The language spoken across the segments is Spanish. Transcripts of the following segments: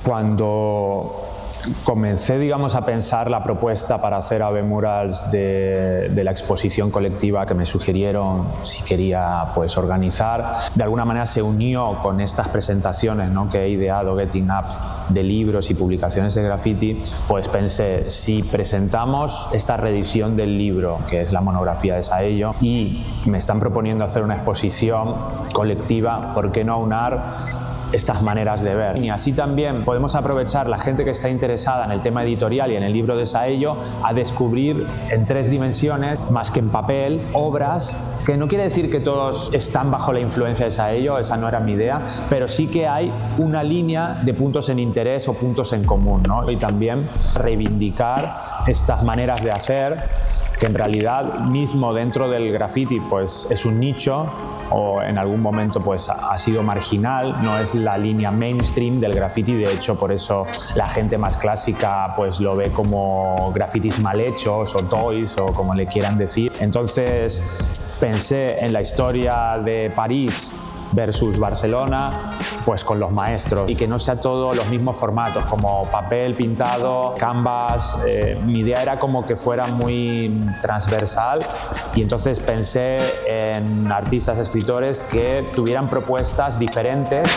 Cuando comencé, digamos, a pensar la propuesta para hacer Ave Murals de la exposición colectiva que me sugirieron si quería pues organizar, de alguna manera se unió con estas presentaciones, ¿no?, que he ideado Getting Up de libros y publicaciones de graffiti. Pues pensé, si presentamos esta reedición del libro, que es la monografía de Saello, y me están proponiendo hacer una exposición colectiva, ¿por qué no aunar estas maneras de ver? Y así también podemos aprovechar la gente que está interesada en el tema editorial y en el libro de Saello a descubrir en 3 dimensiones, más que en papel, obras que no quiere decir que todos están bajo la influencia de Saello, esa no era mi idea, pero sí que hay una línea de puntos en interés o puntos en común, ¿no? Y también reivindicar estas maneras de hacer, que en realidad mismo dentro del graffiti pues es un nicho, o en algún momento pues ha sido marginal, no es la línea mainstream del graffiti. De hecho, por eso la gente más clásica pues lo ve como grafitis mal hechos o toys o como le quieran decir. Entonces pensé en la historia de París versus Barcelona, pues con los maestros, y que no sea todo los mismos formatos como papel pintado, canvas. Mi idea era como que fuera muy transversal, y entonces pensé en artistas, escritores que tuvieran propuestas diferentes.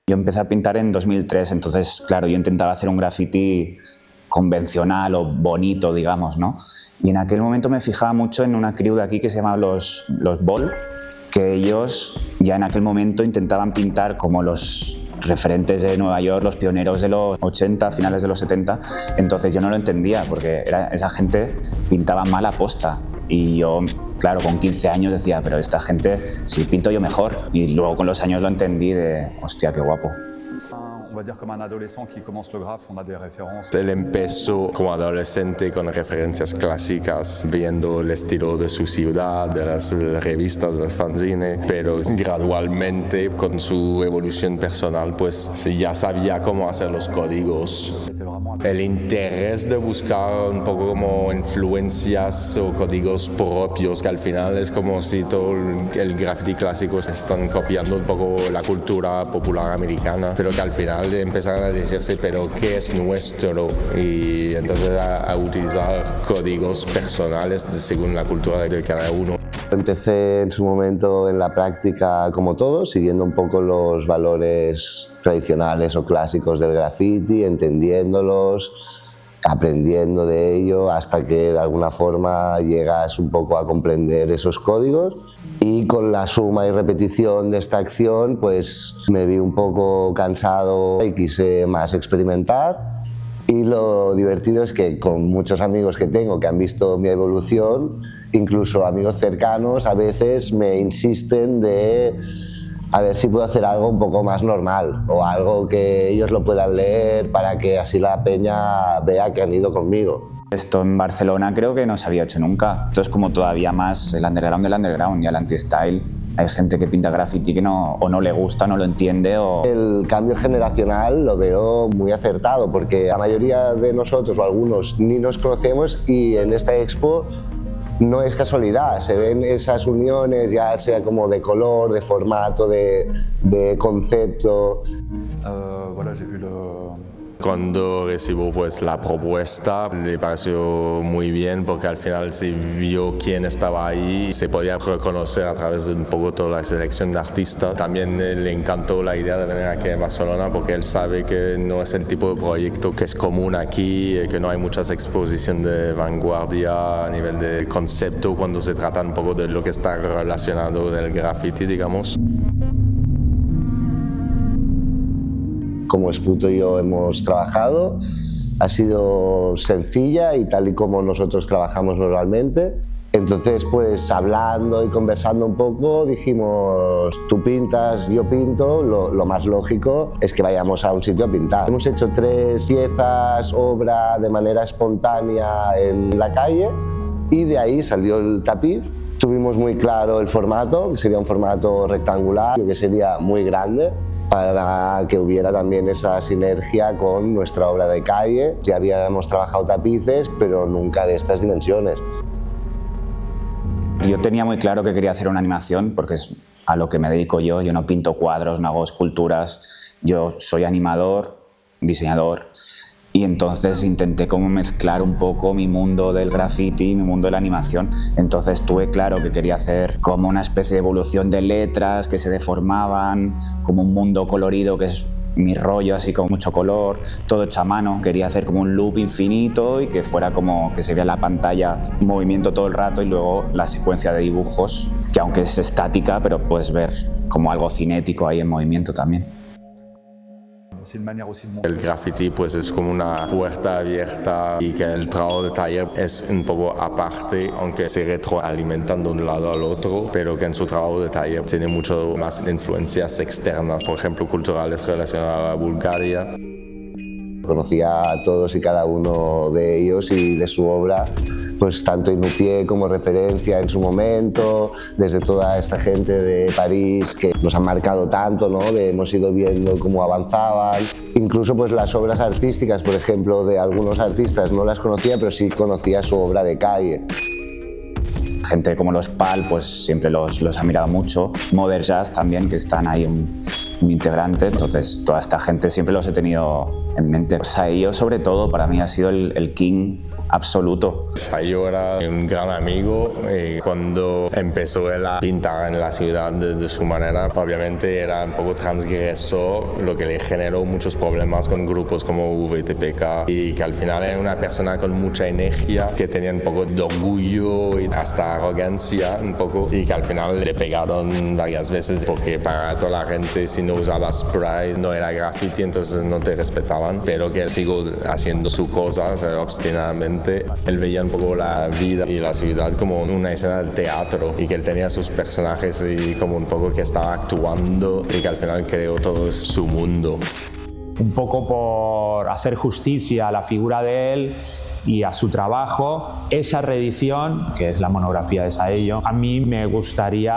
Yo empecé a pintar en 2003, entonces claro, yo intentaba hacer un graffiti convencional o bonito, digamos, ¿no? Y en aquel momento me fijaba mucho en una crew de aquí que se llama los Ball, que ellos ya en aquel momento intentaban pintar como los referentes de Nueva York, los pioneros de los 80, finales de los 70. Entonces yo no lo entendía, porque esa gente pintaba mal a posta. Y yo, claro, con 15 años decía, pero esta gente, si pinto yo mejor. Y luego con los años lo entendí de, hostia, qué guapo. Él empezó como adolescente con referencias clásicas, viendo el estilo de su ciudad, de las revistas, de las fanzines, pero gradualmente con su evolución personal pues ya sabía cómo hacer los códigos. El interés de buscar un poco como influencias o códigos propios, que al final es como si todo el graffiti clásico están copiando un poco la cultura popular americana, pero que al final empezaron a decirse, pero ¿qué es nuestro? Y entonces a utilizar códigos personales según la cultura de cada uno. Empecé en su momento en la práctica como todos, siguiendo un poco los valores tradicionales o clásicos del graffiti, entendiéndolos, aprendiendo de ello, hasta que de alguna forma llegas un poco a comprender esos códigos. Y con la suma y repetición de esta acción pues me vi un poco cansado y quise más experimentar. Y lo divertido es que con muchos amigos que tengo que han visto mi evolución, incluso amigos cercanos, a veces me insisten de a ver si puedo hacer algo un poco más normal o algo que ellos lo puedan leer para que así la peña vea que han ido conmigo. Esto en Barcelona creo que no se había hecho nunca. Esto es como todavía más el underground del underground y el anti-style. Hay gente que pinta graffiti que no le gusta, no lo entiende. El cambio generacional lo veo muy acertado, porque la mayoría de nosotros o algunos ni nos conocemos, y en esta expo no es casualidad, se ven esas uniones, ya sea como de color, de formato, de concepto. Cuando recibo pues la propuesta le pareció muy bien, porque al final se vio quién estaba ahí, se podía reconocer a través de un poco toda la selección de artistas. También le encantó la idea de venir aquí en Barcelona, porque él sabe que no es el tipo de proyecto que es común aquí, que no hay muchas exposiciones de vanguardia a nivel de concepto cuando se trata un poco de lo que está relacionado del graffiti, digamos. Como Sputo y yo hemos trabajado, ha sido sencilla y tal y como nosotros trabajamos normalmente. Entonces, pues hablando y conversando un poco, dijimos, tú pintas, yo pinto, lo más lógico es que vayamos a un sitio a pintar. Hemos hecho 3 piezas, obra de manera espontánea en la calle, y de ahí salió el tapiz. Tuvimos muy claro el formato, que sería un formato rectangular, que sería muy grande, para que hubiera también esa sinergia con nuestra obra de calle. Ya habíamos trabajado tapices, pero nunca de estas dimensiones. Yo tenía muy claro que quería hacer una animación, porque a lo que me dedico yo. Yo no pinto cuadros, no hago esculturas, yo soy animador, diseñador, y entonces intenté como mezclar un poco mi mundo del graffiti y mi mundo de la animación. Entonces tuve claro que quería hacer como una especie de evolución de letras que se deformaban, como un mundo colorido que es mi rollo, así con mucho color, todo hecho a mano. Quería hacer como un loop infinito y que fuera como que se vea la pantalla en movimiento todo el rato, y luego la secuencia de dibujos, que aunque es estática, pero puedes ver como algo cinético ahí en movimiento también. El graffiti pues es como una puerta abierta, y que el trabajo de taller es un poco aparte, aunque se retroalimentan de un lado al otro, pero que en su trabajo de taller tiene mucho más influencias externas, por ejemplo culturales relacionadas a Bulgaria. Conocía a todos y cada uno de ellos y de su obra, pues tanto Inupié como referencia en su momento, desde toda esta gente de París que nos han marcado tanto, ¿no? Hemos ido viendo cómo avanzaban. Incluso pues las obras artísticas, por ejemplo, de algunos artistas no las conocía, pero sí conocía su obra de calle. Gente como los PAL, pues siempre los ha mirado mucho. Modern Jazz también, que están ahí un integrante. Entonces, toda esta gente siempre los he tenido en mente. Sayo, sobre todo, para mí ha sido el king absoluto. Sayo era un gran amigo, y cuando empezó él a pintar en la ciudad de su manera, obviamente era un poco transgresor, lo que le generó muchos problemas con grupos como VTPK, y que al final era una persona con mucha energía, que tenía un poco de orgullo y hasta arrogancia un poco, y que al final le pegaron varias veces porque para toda la gente, si no usabas spray no era graffiti, entonces no te respetaban, pero que él siguió haciendo su cosa, o sea, obstinadamente. Él veía un poco la vida y la ciudad como una escena de teatro, y que él tenía sus personajes y como un poco que estaba actuando, y que al final creó todo su mundo. Un poco por hacer justicia a la figura de él y a su trabajo, esa reedición, que es la monografía de Saello, a mí me gustaría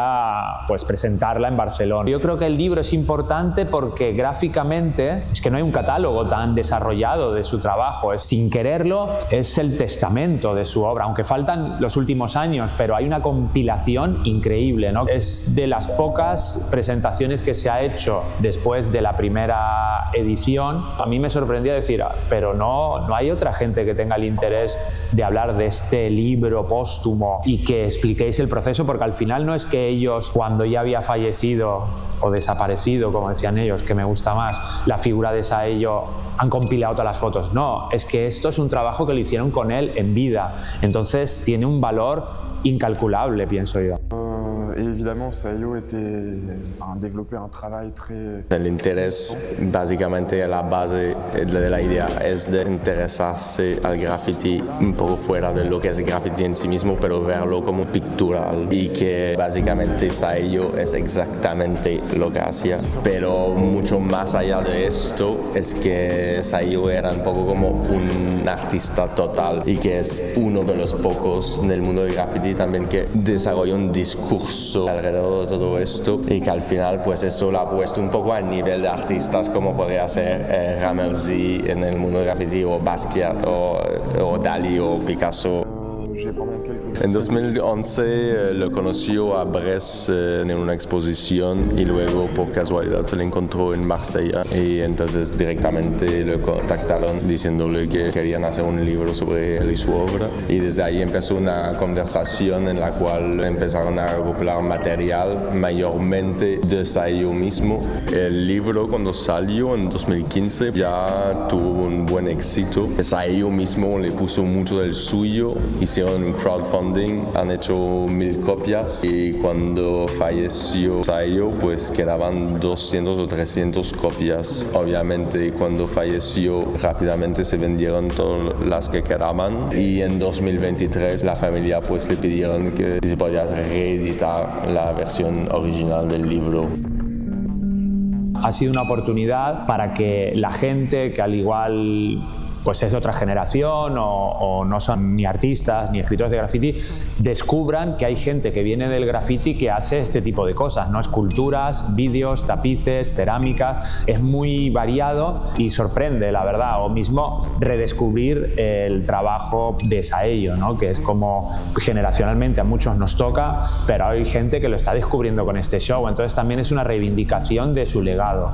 pues presentarla en Barcelona. Yo creo que el libro es importante porque gráficamente es que no hay un catálogo tan desarrollado de su trabajo. Sin quererlo, es el testamento de su obra, aunque faltan los últimos años, pero hay una compilación increíble, ¿no? Es de las pocas presentaciones que se ha hecho después de la primera edición. A mí me sorprendía decir, pero no hay otra gente que tenga el interés de hablar de este libro póstumo y que expliquéis el proceso, porque al final no es que ellos, cuando ya había fallecido o desaparecido, como decían ellos, que me gusta más, la figura de Saello, han compilado todas las fotos. No, es que esto es un trabajo que lo hicieron con él en vida. Entonces tiene un valor incalculable, pienso yo. Évidemment, Saello développé un travail très... El interés, básicamente la base de la idea es de interesarse al graffiti un poco fuera de lo que es graffiti en sí mismo, pero verlo como pictural, y que básicamente Saello es exactamente lo que hacía. Pero mucho más allá de esto es que Saello era un poco como un artista total, y que es uno de los pocos en el mundo del graffiti también que desarrolla un discurso alrededor de todo esto, y que al final pues eso lo ha puesto un poco al nivel de artistas como podría ser Ramelzy en el mundo del graffiti, o Basquiat, o Dalí, o Picasso. En 2011 lo conoció a Brest en una exposición, y luego por casualidad se le encontró en Marsella, y entonces directamente lo contactaron diciéndole que querían hacer un libro sobre él y su obra, y desde ahí empezó una conversación en la cual empezaron a recopilar material mayormente de Saello mismo. El libro, cuando salió en 2015, ya tuvo un buen éxito. Saello mismo le puso mucho del suyo, hicieron un crowdfunding, han hecho 1000 copias, y cuando falleció Saello pues quedaban 200 o 300 copias. Obviamente cuando falleció rápidamente se vendieron todas las que quedaban, y en 2023 la familia pues le pidieron que se podía reeditar la versión original del libro. Ha sido una oportunidad para que la gente que al igual pues es de otra generación o no son ni artistas ni escritores de graffiti, descubran que hay gente que viene del graffiti que hace este tipo de cosas, ¿no? Esculturas, vídeos, tapices, cerámicas, es muy variado y sorprende, la verdad, o mismo redescubrir el trabajo de Saello, ¿no? Que es como generacionalmente a muchos nos toca, pero hay gente que lo está descubriendo con este show, entonces también es una reivindicación de su legado.